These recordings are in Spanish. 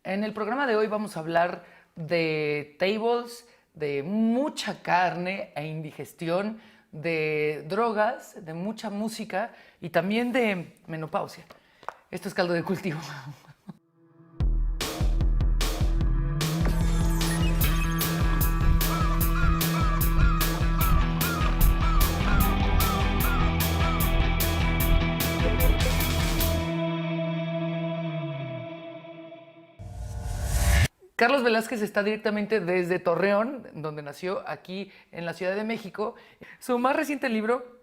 En el programa de hoy vamos a hablar de tables, de mucha carne e indigestión, de drogas, de mucha música y también de menopausia. Esto es Caldo de Cultivo. Carlos Velázquez está directamente desde Torreón, donde nació, aquí en la Ciudad de México. Su más reciente libro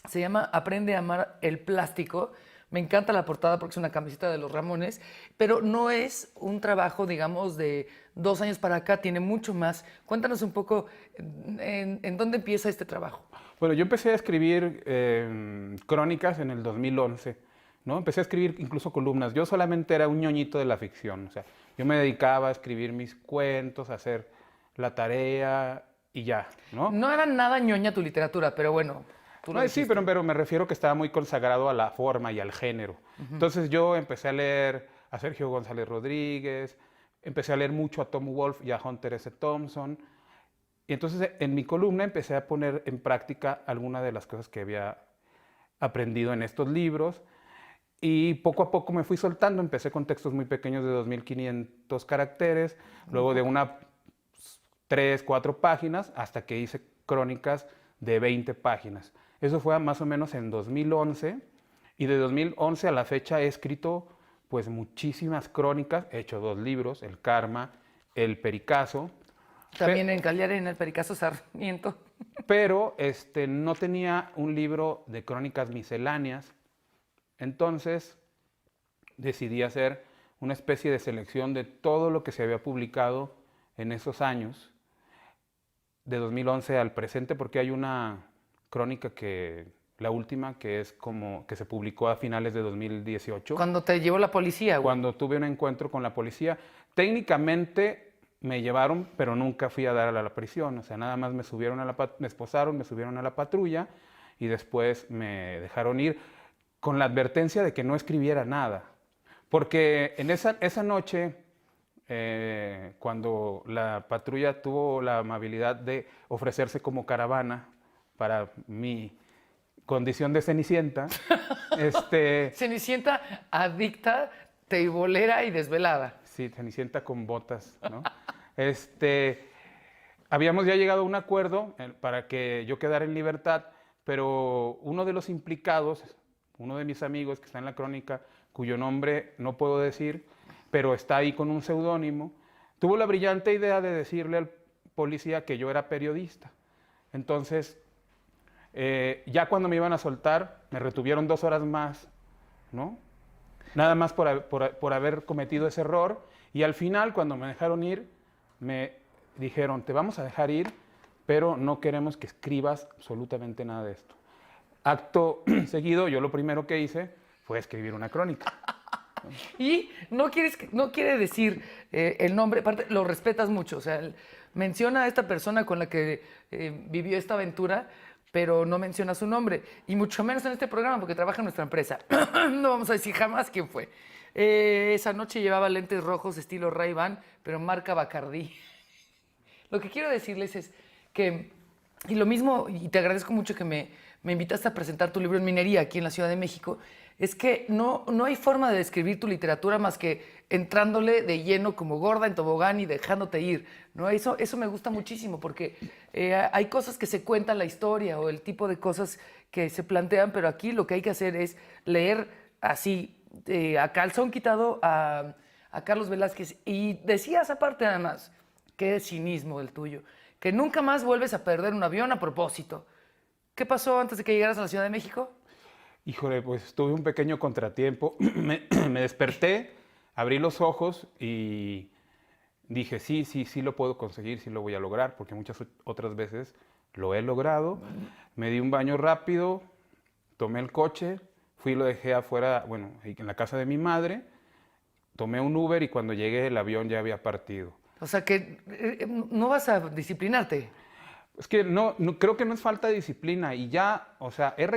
se llama Aprende a amar el plástico. Me encanta la portada porque es una camiseta de los Ramones, pero no es un trabajo, digamos, de 2 años para acá, tiene mucho más. Cuéntanos un poco en dónde empieza este trabajo. Bueno, yo empecé a escribir crónicas en el 2011, ¿no? Empecé a escribir incluso columnas. Yo solamente era un ñoñito de la ficción, o sea, yo me dedicaba a escribir mis cuentos, a hacer la tarea y ya, ¿no? No era nada ñoña tu literatura, pero bueno, tú lo No, sí, dijiste. pero me refiero que estaba muy consagrado a la forma y al género. Entonces yo empecé a leer a Sergio González Rodríguez, empecé a leer mucho a Tom Wolfe y a Hunter S. Thompson. Y entonces en mi columna empecé a poner en práctica algunas de las cosas que había aprendido en estos libros. Y poco a poco me fui soltando. Empecé con textos muy pequeños de 2.500 caracteres, luego de 3, 4 páginas, hasta que hice crónicas de 20 páginas. Eso fue más o menos en 2011. Y de 2011 a la fecha he escrito pues muchísimas crónicas. He hecho 2 libros, El Karma, El Pericazo. También en Cagliari, en el Pericazo Sarmiento. Pero no tenía un libro de crónicas misceláneas. Entonces decidí hacer una especie de selección de todo lo que se había publicado en esos años, de 2011 al presente, porque hay una crónica la última, que es como que se publicó a finales de 2018. Cuando te llevó la policía, güey. Cuando tuve un encuentro con la policía. Técnicamente me llevaron, pero nunca fui a dar a la prisión. O sea, nada más me esposaron, me subieron a la patrulla y después me dejaron ir con la advertencia de que no escribiera nada. Porque en esa noche, cuando la patrulla tuvo la amabilidad de ofrecerse como caravana para mi condición de Cenicienta, Cenicienta adicta, teibolera y desvelada. sí, Cenicienta con botas, ¿no? Habíamos ya llegado a un acuerdo para que yo quedara en libertad, pero uno de los implicados, uno de mis amigos que está en la crónica, cuyo nombre no puedo decir, pero está ahí con un seudónimo, tuvo la brillante idea de decirle al policía que yo era periodista. Entonces, ya cuando me iban a soltar, me retuvieron 2 horas más, ¿no? Nada más por haber cometido ese error. Y al final, cuando me dejaron ir, me dijeron, te vamos a dejar ir, pero no queremos que escribas absolutamente nada de esto. Acto seguido, yo lo primero que hice fue escribir una crónica. Y no quiere decir el nombre, aparte lo respetas mucho, o sea, menciona a esta persona con la que vivió esta aventura, pero no menciona su nombre, y mucho menos en este programa porque trabaja en nuestra empresa. No vamos a decir jamás quién fue. Esa noche llevaba lentes rojos estilo Ray-Ban, pero marca Bacardí. Lo que quiero decirles es que, y lo mismo, y te agradezco mucho que me invitaste a presentar tu libro en Minería aquí en la Ciudad de México, es que no hay forma de describir tu literatura más que entrándole de lleno como gorda en tobogán y dejándote ir, ¿no? Eso me gusta muchísimo porque hay cosas que se cuentan la historia o el tipo de cosas que se plantean, pero aquí lo que hay que hacer es leer así, a calzón quitado a Carlos Velázquez. Y decías aparte además, qué cinismo el tuyo, que nunca más vuelves a perder un avión a propósito. ¿Qué pasó antes de que llegaras a la Ciudad de México? Híjole, pues tuve un pequeño contratiempo. Me desperté, abrí los ojos y dije, sí lo puedo conseguir, sí lo voy a lograr, porque muchas otras veces lo he logrado. Me di un baño rápido, tomé el coche, fui y lo dejé afuera, bueno, en la casa de mi madre, tomé un Uber y cuando llegué el avión ya había partido. O sea que no vas a disciplinarte. Es que no, creo que no es falta de disciplina y ya, o sea, he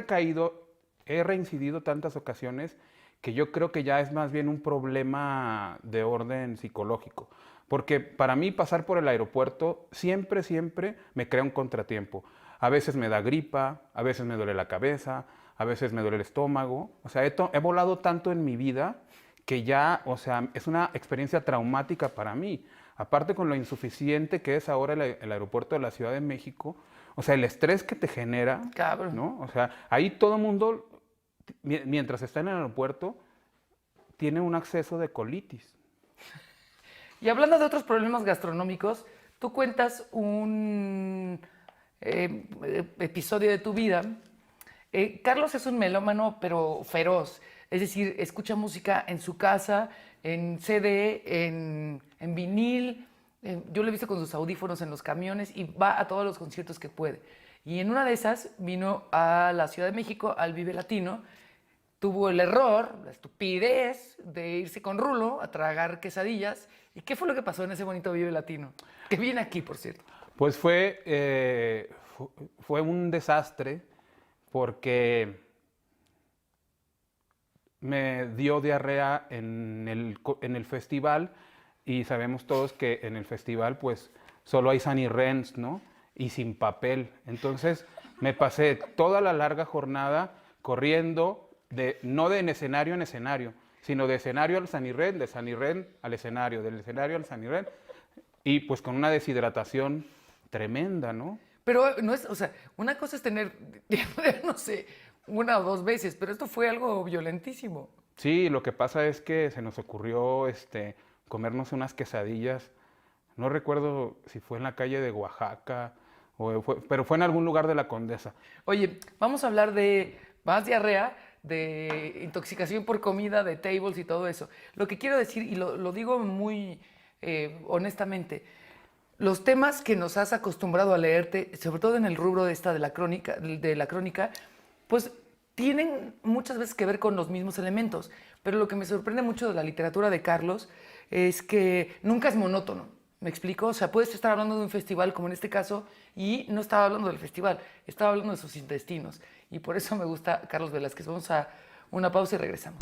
reincidido tantas ocasiones que yo creo que ya es más bien un problema de orden psicológico. Porque para mí pasar por el aeropuerto siempre, siempre me crea un contratiempo. A veces me da gripa, a veces me duele la cabeza, a veces me duele el estómago. O sea, he volado tanto en mi vida que ya, o sea, es una experiencia traumática para mí. Aparte con lo insuficiente que es ahora el aeropuerto de la Ciudad de México, o sea, el estrés que te genera, Cabrón. ¿no? O sea, ahí todo el mundo, mientras está en el aeropuerto, tiene un acceso de colitis. Y hablando de otros problemas gastronómicos, tú cuentas un episodio de tu vida. Carlos es un melómano, pero feroz. Es decir, escucha música en su casa, en CD, en vinil. Yo lo he visto con sus audífonos en los camiones y va a todos los conciertos que puede. Y en una de esas vino a la Ciudad de México, al Vive Latino. Tuvo el error, la estupidez de irse con Rulo a tragar quesadillas. ¿Y qué fue lo que pasó en ese bonito Vive Latino? Que viene aquí, por cierto. Pues fue un desastre porque me dio diarrea en el festival y sabemos todos que en el festival pues solo hay Sanirrens, ¿no? Y sin papel. Entonces me pasé toda la larga jornada corriendo no de escenario en escenario, sino de escenario al Sanirren, de Sanirren al escenario, del escenario al Sanirren, y pues con una deshidratación tremenda, ¿no? Pero no es, o sea, una cosa es tener, no sé, una o dos veces, pero esto fue algo violentísimo. Sí, lo que pasa es que se nos ocurrió comernos unas quesadillas, no recuerdo si fue en la calle de Oaxaca, pero fue en algún lugar de la Condesa. Oye, vamos a hablar de más diarrea, de intoxicación por comida, de tables y todo eso. Lo que quiero decir, y lo digo muy honestamente, los temas que nos has acostumbrado a leerte, sobre todo en el rubro de la crónica, pues tienen muchas veces que ver con los mismos elementos. Pero lo que me sorprende mucho de la literatura de Carlos es que nunca es monótono. ¿Me explico? O sea, puedes estar hablando de un festival, como en este caso, y no estaba hablando del festival, estaba hablando de sus intestinos. Y por eso me gusta Carlos Velázquez. Vamos a una pausa y regresamos.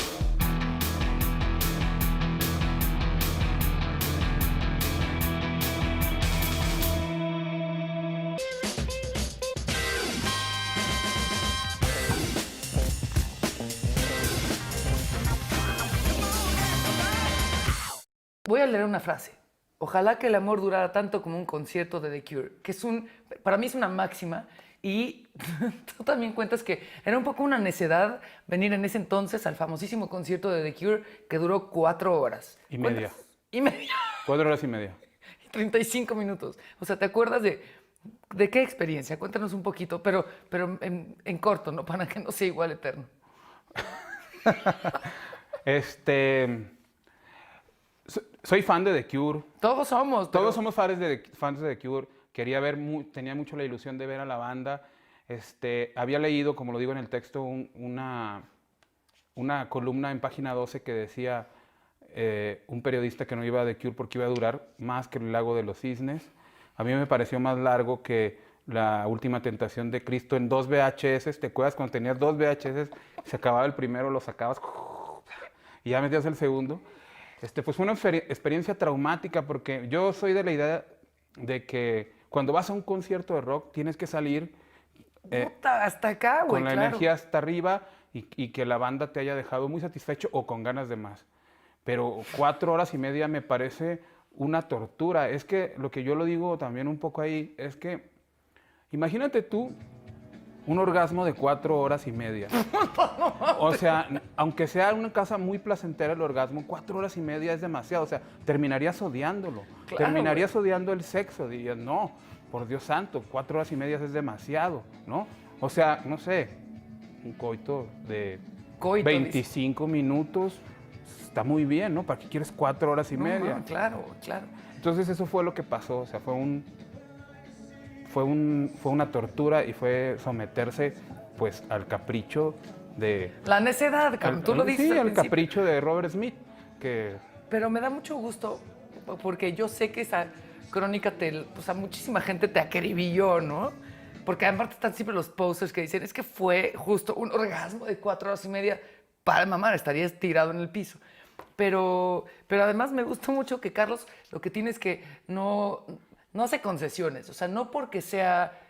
Voy a leer una frase. Ojalá que el amor durara tanto como un concierto de The Cure, que para mí es una máxima. Y tú también cuentas que era un poco una necedad venir en ese entonces al famosísimo concierto de The Cure que duró 4 horas. Y media. Y media. 4 horas y media. 35 minutos. O sea, ¿te acuerdas de qué experiencia? Cuéntanos un poquito, pero en corto, ¿no? Para que no sea igual eterno. Soy fan de The Cure. Todos somos. Todos somos fans de The Cure. Tenía mucho la ilusión de ver a la banda. Había leído, como lo digo en el texto, una columna en página 12 que decía un periodista que no iba a The Cure porque iba a durar más que el Lago de los Cisnes. A mí me pareció más largo que La Última Tentación de Cristo en 2 VHS. ¿Te acuerdas cuando tenías 2 VHS? Se acababa el primero, lo sacabas y ya metías el segundo. Pues fue una experiencia traumática porque yo soy de la idea de que cuando vas a un concierto de rock tienes que salir Puta, hasta acá, güey, con la claro. energía hasta arriba y que la banda te haya dejado muy satisfecho o con ganas de más. Pero 4 horas y media me parece una tortura. Es que lo que yo lo digo también un poco ahí es que imagínate tú un orgasmo de 4 horas y media. O sea, aunque sea una cosa muy placentera el orgasmo, 4 horas y media es demasiado. O sea, terminarías odiándolo. Claro, Terminarías odiando el sexo. Dirías, no, por Dios santo, 4 horas y media es demasiado, ¿no? O sea, no sé, un coito de 25 minutos está muy bien, ¿no? ¿Para qué quieres 4 horas y media? No, claro, claro. Entonces eso fue lo que pasó. O sea, fue una tortura y fue someterse pues al capricho de... La necedad, tú lo dices. Sí, al al principio. capricho de Robert Smith, que... Pero me da mucho gusto porque yo sé que esa crónica a muchísima gente te acribilló, ¿no? Porque aparte están siempre los posters que dicen, es que fue justo un orgasmo de 4 horas y media. para mamar, estarías tirado en el piso. Pero además me gustó mucho que Carlos lo que tiene es que no hace concesiones. O sea, no porque sea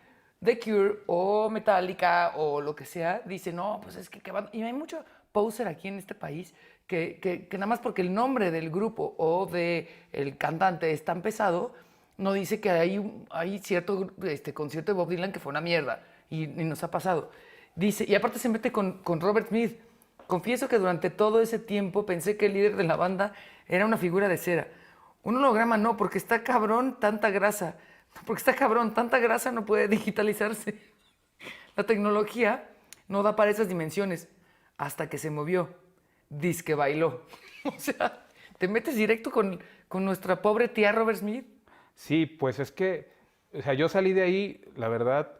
The Cure o Metallica o lo que sea, dice, no, pues es que... Y hay mucho poser aquí en este país que nada más porque el nombre del grupo o del cantante es tan pesado, no dice que hay cierto concierto de Bob Dylan que fue una mierda y nos ha pasado. Dice, y aparte se mete con Robert Smith. Confieso que durante todo ese tiempo pensé que el líder de la banda era una figura de cera. Un holograma no, porque está cabrón tanta grasa. Porque está cabrón, tanta grasa no puede digitalizarse. La tecnología no da para esas dimensiones. Hasta que se movió. Disque bailó. O sea, te metes directo con nuestra pobre tía Robert Smith. Sí, pues es que, o sea, yo salí de ahí, la verdad,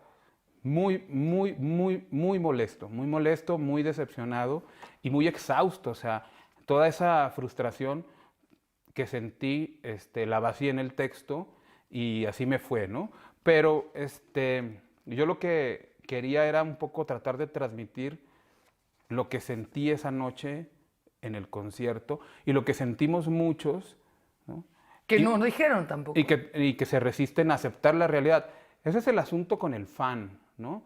muy molesto, muy decepcionado y muy exhausto. O sea, toda esa frustración que sentí, la vacié en el texto y así me fue, ¿no? Pero yo lo que quería era un poco tratar de transmitir lo que sentí esa noche en el concierto y lo que sentimos muchos, ¿no? Que no dijeron tampoco. Y que se resisten a aceptar la realidad. Ese es el asunto con el fan, ¿no?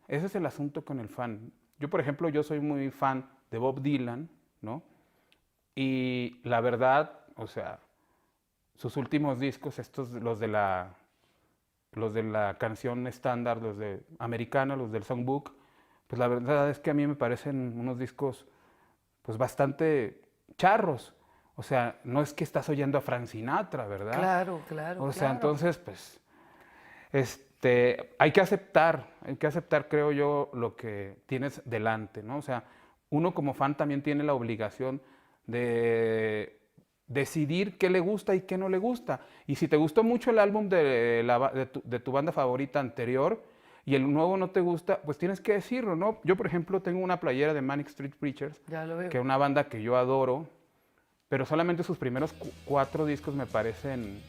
Ese es el asunto con el fan. Yo, por ejemplo, yo soy muy fan de Bob Dylan, ¿no? Y la verdad, o sea, sus últimos discos, los de la canción estándar, los de americana, los del songbook, pues la verdad es que a mí me parecen unos discos pues bastante charros. O sea, no es que estás oyendo a Frank Sinatra, ¿verdad? Claro, claro. O sea, claro. entonces, pues, hay que aceptar, creo yo, lo que tienes delante, ¿no? O sea, uno como fan también tiene la obligación de decidir qué le gusta y qué no le gusta. Y si te gustó mucho el álbum de tu banda favorita anterior y el nuevo no te gusta, pues tienes que decirlo, ¿no? Yo, por ejemplo, tengo una playera de Manic Street Preachers, Ya lo veo. que es una banda que yo adoro, pero solamente sus primeros 4 discos me parecen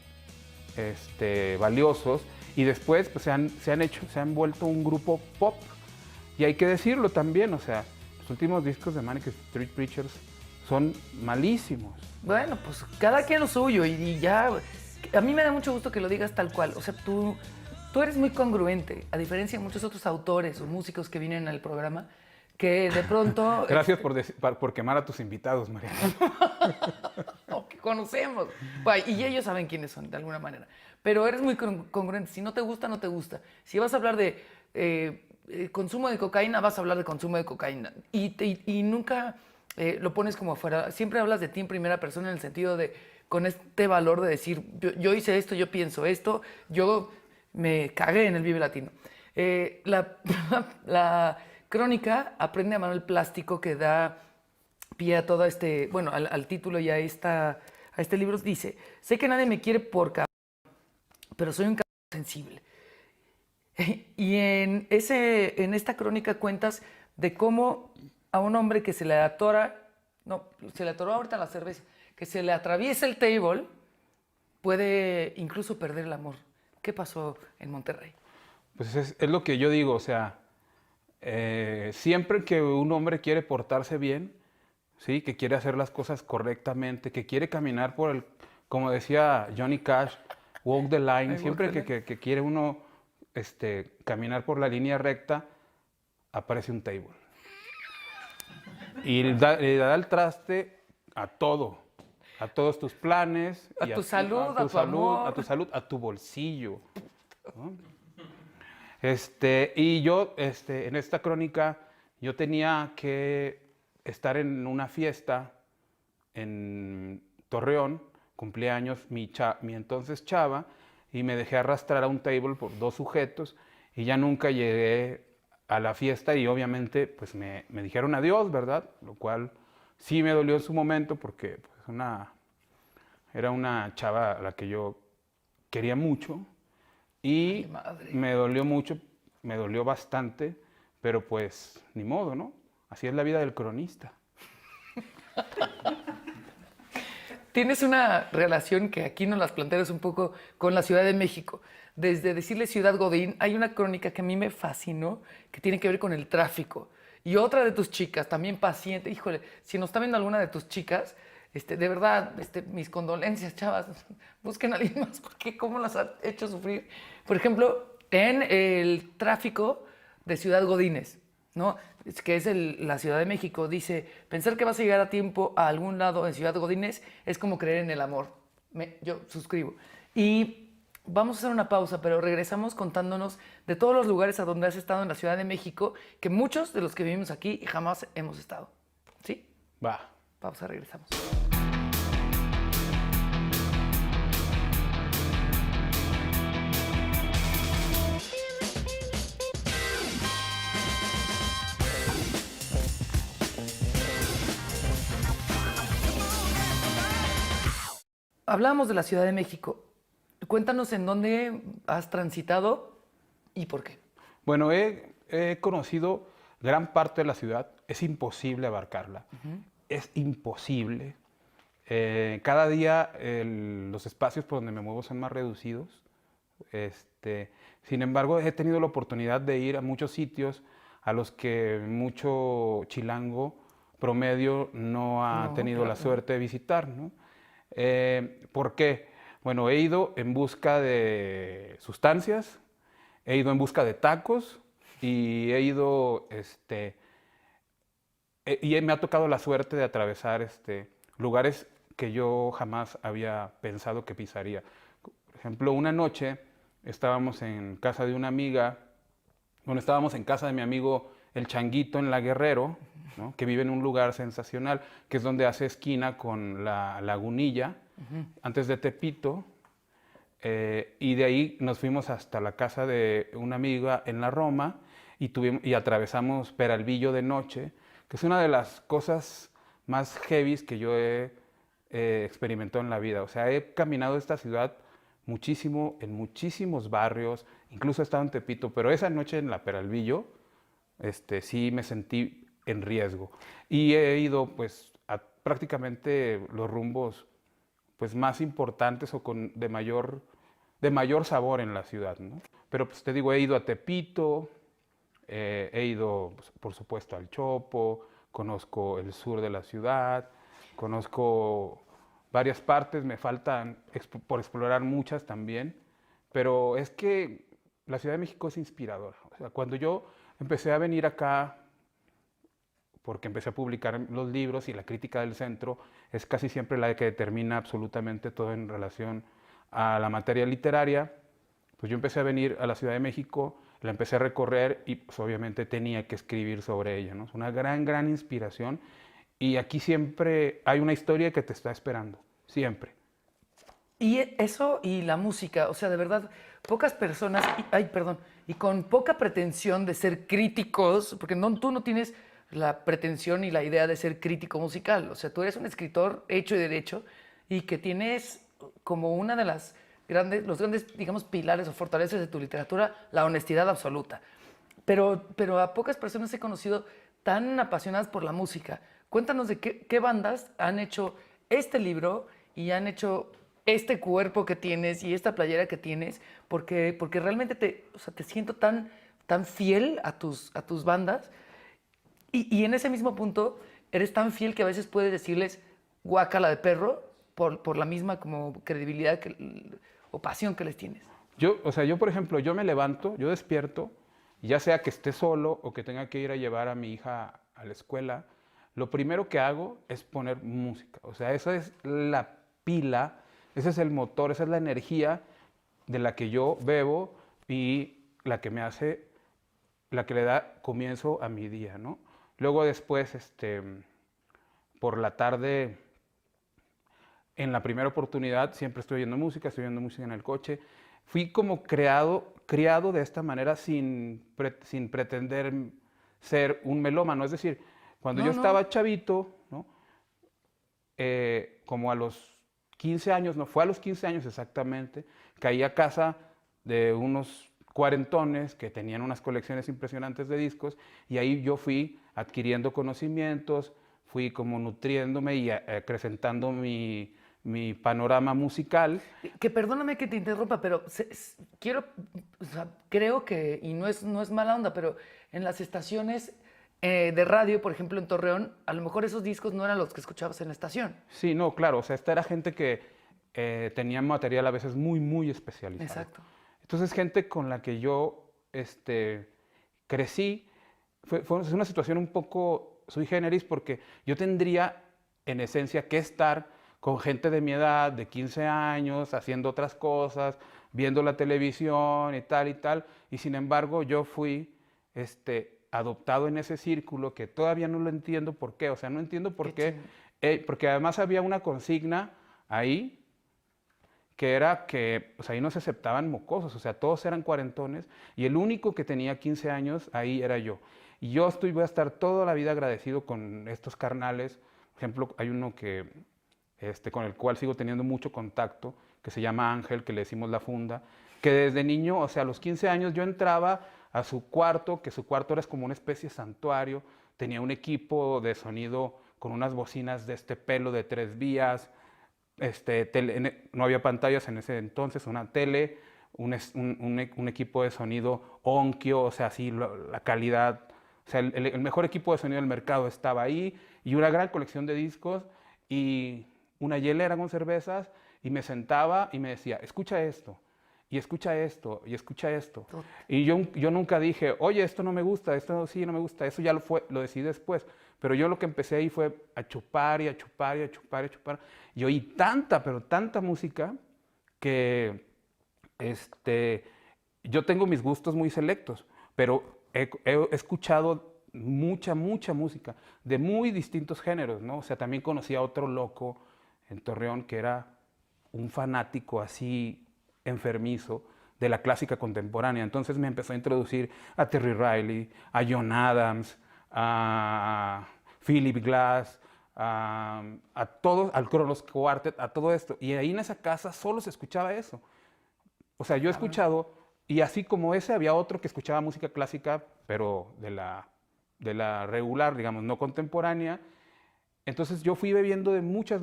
valiosos, y después pues, se han vuelto un grupo pop, y hay que decirlo también. O sea, los últimos discos de Manic Street Preachers son malísimos. Bueno, pues cada quien lo suyo y ya. A mí me da mucho gusto que lo digas tal cual. O sea, tú eres muy congruente, a diferencia de muchos otros autores o músicos que vienen al programa, que de pronto... Gracias por quemar a tus invitados, María. No, que conocemos. Bueno, y ellos saben quiénes son, de alguna manera. Pero eres muy congruente. Si no te gusta, no te gusta. Si vas a hablar de consumo de cocaína, vas a hablar de consumo de cocaína. Y nunca lo pones como afuera. Siempre hablas de ti en primera persona en el sentido de, con este valor de decir, yo hice esto, yo pienso esto, yo me cagué en el Vive Latino. La crónica aprende a mano el plástico que da pie a todo bueno, al título y a este libro. Dice, sé que nadie me quiere por cabrón, pero soy un cabrón sensible. Y en esta crónica cuentas de cómo a un hombre que se le atoró ahorita la cerveza, que se le atraviesa el table, puede incluso perder el amor. ¿Qué pasó en Monterrey? Pues es lo que yo digo, o sea, siempre que un hombre quiere portarse bien, ¿sí? Que quiere hacer las cosas correctamente, que quiere caminar como decía Johnny Cash, walk the line, siempre que quiere uno caminar por la línea recta, aparece un table. Y le da el traste a todo, a todos tus planes. A tu salud, a tu amor. A tu salud, a tu bolsillo, ¿no? Y yo, en esta crónica, yo tenía que estar en una fiesta en Torreón, cumpleaños mi entonces chava, y me dejé arrastrar a un table por 2 sujetos, y ya nunca llegué a la fiesta, y obviamente pues me dijeron adiós, ¿verdad? Lo cual sí me dolió en su momento, porque pues, era una chava a la que yo quería mucho, y me dolió mucho, me dolió bastante, pero pues ni modo, ¿no? Así es la vida del cronista. Tienes una relación que aquí nos las planteas un poco con la Ciudad de México. Desde decirle Ciudad Godín, hay una crónica que a mí me fascinó, que tiene que ver con el tráfico. Y otra de tus chicas, también paciente, híjole, si nos está viendo alguna de tus chicas, de verdad, mis condolencias, chavas, busquen a alguien más porque cómo las ha hecho sufrir. Por ejemplo, en el tráfico de Ciudad Godínez, ¿no? Que es la Ciudad de México, dice, pensar que vas a llegar a tiempo a algún lado en Ciudad Godínez es como creer en el amor. Yo suscribo. Y vamos a hacer una pausa, pero regresamos contándonos de todos los lugares a donde has estado en la Ciudad de México, que muchos de los que vivimos aquí jamás hemos estado. ¿Sí? Va. Pausa, regresamos. Hablábamos de la Ciudad de México. Cuéntanos en dónde has transitado y por qué. Bueno, he conocido gran parte de la ciudad. Es imposible abarcarla. Es imposible. Cada día los espacios por donde me muevo son más reducidos. Sin embargo, he tenido la oportunidad de ir a muchos sitios a los que mucho chilango promedio no ha tenido la suerte de visitar, ¿no? ¿Por qué? Bueno, he ido en busca de sustancias, he ido en busca de tacos y he ido, y me ha tocado la suerte de atravesar lugares que yo jamás había pensado que pisaría. Por ejemplo, una noche estábamos en casa de una amiga, bueno, estábamos en casa de mi amigo El Changuito en La Guerrero, ¿no? Que vive en un lugar sensacional, que es donde hace esquina con la Lagunilla, antes de Tepito, y de ahí nos fuimos hasta la casa de una amiga en la Roma y atravesamos Peralvillo de noche, que es una de las cosas más heavies que yo he experimentado en la vida. O sea, he caminado esta ciudad muchísimo, en muchísimos barrios, incluso he estado en Tepito, pero esa noche en la Peralvillo, sí me sentí en riesgo. Y he ido pues a prácticamente los rumbos pues más importantes o de mayor sabor en la ciudad, ¿no? Pero pues te digo, he ido a Tepito, he ido pues, por supuesto al Chopo, conozco el sur de la ciudad, conozco varias partes, me faltan por explorar muchas también, pero es que la Ciudad de México es inspiradora. O sea, cuando yo empecé a venir acá, porque empecé a publicar los libros y la crítica del centro es casi siempre la que determina absolutamente todo en relación a la materia literaria, pues yo empecé a venir a la Ciudad de México, la empecé a recorrer y pues obviamente tenía que escribir sobre ella, ¿no? Es una gran, gran inspiración y aquí siempre hay una historia que te está esperando, siempre. Y eso y la música, o sea, de verdad, pocas personas, y con poca pretensión de ser críticos, porque tú no tienes la pretensión y la idea de ser crítico musical, o sea, tú eres un escritor hecho y derecho y que tienes como una de los grandes, digamos, pilares o fortalezas de tu literatura, la honestidad absoluta. Pero a pocas personas he conocido tan apasionadas por la música. Cuéntanos de qué bandas han hecho este libro y han hecho este cuerpo que tienes y esta playera que tienes, porque realmente te siento tan fiel a tus bandas y en ese mismo punto eres tan fiel que a veces puedes decirles guácala de perro por la misma como credibilidad o pasión que les tienes. Yo, por ejemplo, yo me levanto, yo despierto, ya sea que esté solo o que tenga que ir a llevar a mi hija a la escuela, lo primero que hago es poner música. O sea, esa es la pila, ese es el motor, esa es la energía de la que yo bebo y la que la que le da comienzo a mi día, ¿no? Luego después, por la tarde, en la primera oportunidad, siempre estoy oyendo música en el coche. Fui como criado de esta manera sin pretender ser un melómano. Es decir, cuando yo estaba chavito, ¿no? Como a los 15 años, no fue a los 15 años exactamente, caí a casa de unos cuarentones que tenían unas colecciones impresionantes de discos y ahí yo fui adquiriendo conocimientos, fui como nutriéndome y acrecentando mi panorama musical. Que perdóname que te interrumpa, pero creo que, y no es mala onda, pero en las estaciones de radio, por ejemplo, en Torreón, a lo mejor esos discos no eran los que escuchabas en la estación. Sí, no, claro, o sea, esta era gente que tenía material a veces muy, muy especializado. Exacto. Entonces, gente con la que yo crecí, fue una situación un poco sui generis porque yo tendría, en esencia, que estar con gente de mi edad, de 15 años, haciendo otras cosas, viendo la televisión y tal, y sin embargo yo fui adoptado en ese círculo que todavía no lo entiendo por qué, o sea, no entiendo por qué, porque además había una consigna ahí que era que, o sea, ahí no se aceptaban mocosos, o sea, todos eran cuarentones y el único que tenía 15 años ahí era yo. Y yo voy a estar toda la vida agradecido con estos carnales. Por ejemplo, hay uno que, con el cual sigo teniendo mucho contacto, que se llama Ángel, que le decimos La Funda, que desde niño, o sea, a los 15 años yo entraba a su cuarto, que su cuarto era como una especie de santuario, tenía un equipo de sonido con unas bocinas de este pelo de 3 vías, no había pantallas en ese entonces, una tele, un equipo de sonido Onkyo, o sea, así la calidad, o sea, el mejor equipo de sonido del mercado estaba ahí, y una gran colección de discos, y una hielera con cervezas, y me sentaba y me decía, escucha esto, y escucha esto, y escucha esto. Y yo nunca dije, oye, esto no me gusta, esto sí no me gusta, eso ya lo decidí después. Pero yo lo que empecé ahí fue a chupar y a chupar y a chupar y a chupar. Y oí tanta, pero tanta música que yo tengo mis gustos muy selectos, pero he escuchado mucha música de muy distintos géneros, ¿no? O sea, también conocí a otro loco en Torreón que era un fanático así enfermizo de la clásica contemporánea. Entonces me empezó a introducir a Terry Riley, a John Adams, a Philip Glass, a todos, al Kronos Quartet, a todo esto. Y ahí en esa casa solo se escuchaba eso. O sea, yo he escuchado, y así como ese, había otro que escuchaba música clásica, pero de la regular, digamos, no contemporánea. Entonces yo fui bebiendo de muchas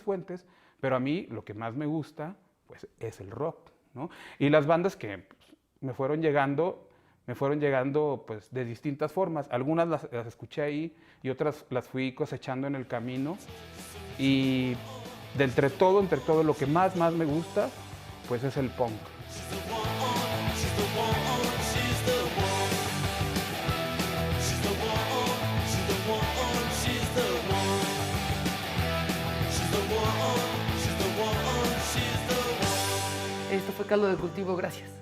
fuentes, pero a mí lo que más me gusta, pues, es el rock, ¿no? Y las bandas que pues, me fueron llegando pues, de distintas formas. Algunas las escuché ahí y otras las fui cosechando en el camino. Y entre todo, lo que más me gusta, pues es el punk. Esto fue Caldo de Cultivo, gracias.